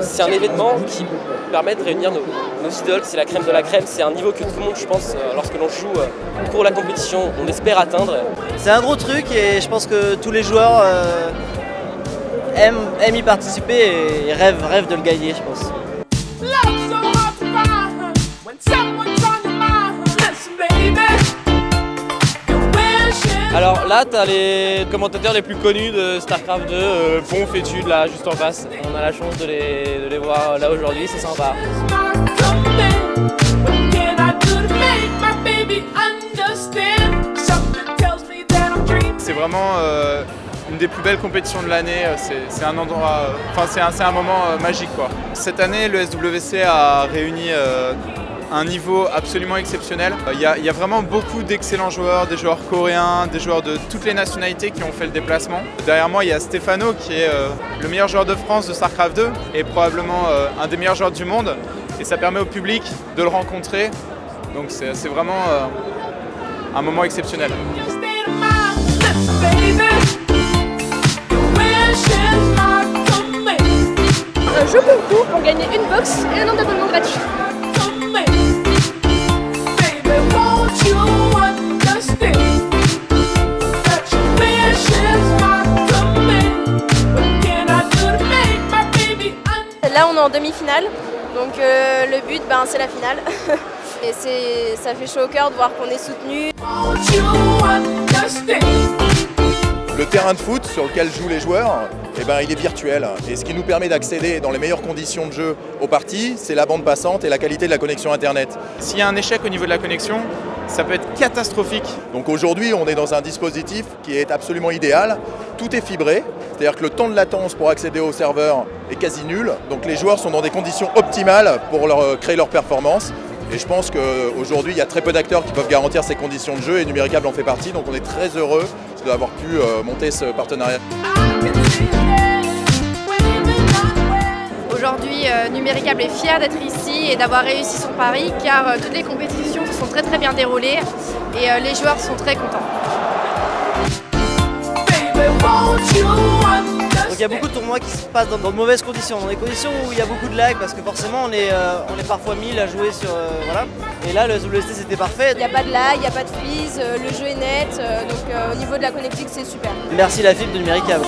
C'est un événement qui permet de réunir nos idoles, c'est la crème de la crème, c'est un niveau que tout le monde, je pense, lorsque l'on joue pour la compétition, on espère atteindre. C'est un gros truc et je pense que tous les joueurs aiment y participer et rêvent de le gagner, je pense. Alors là, tu as les commentateurs les plus connus de StarCraft 2, Ponf, Études, là, juste en face. On a la chance de les voir là aujourd'hui, c'est sympa. C'est vraiment une des plus belles compétitions de l'année. C'est un endroit, c'est un moment magique, quoi. Cette année, le SWC a réuni un niveau absolument exceptionnel. Il y a vraiment beaucoup d'excellents joueurs, des joueurs coréens, des joueurs de toutes les nationalités qui ont fait le déplacement. Derrière moi, il y a Stéphano qui est le meilleur joueur de France de StarCraft 2 et probablement un des meilleurs joueurs du monde. Et ça permet au public de le rencontrer. Donc c'est vraiment un moment exceptionnel. Un jeu concours pour gagner une box et un an d'abonnement gratuit. Là on est en demi-finale, donc le but c'est la finale. Et ça fait chaud au cœur de voir qu'on est soutenu. Le terrain de foot sur lequel jouent les joueurs, il est virtuel. Et ce qui nous permet d'accéder dans les meilleures conditions de jeu aux parties, c'est la bande passante et la qualité de la connexion Internet. S'il y a un échec au niveau de la connexion, ça peut être catastrophique. Donc aujourd'hui, on est dans un dispositif qui est absolument idéal. Tout est fibré, c'est-à-dire que le temps de latence pour accéder au serveur est quasi nul. Donc les joueurs sont dans des conditions optimales pour créer leur performance. Et je pense qu'aujourd'hui, il y a très peu d'acteurs qui peuvent garantir ces conditions de jeu et Numéricable en fait partie. Donc on est très heureux d'avoir pu monter ce partenariat. Aujourd'hui, Numéricable est fier d'être ici et d'avoir réussi son pari car toutes les compétitions se sont très bien déroulées et les joueurs sont très contents. Donc il y a beaucoup de tournois qui se passent dans de mauvaises conditions, dans des conditions où il y a beaucoup de lag parce que forcément on est parfois 1000 à jouer sur... voilà. Et là le SWC c'était parfait. Il n'y a pas de lag, il n'y a pas de freeze, le jeu est net, donc au niveau de la connectique c'est super. Merci la FIB de Numéricable.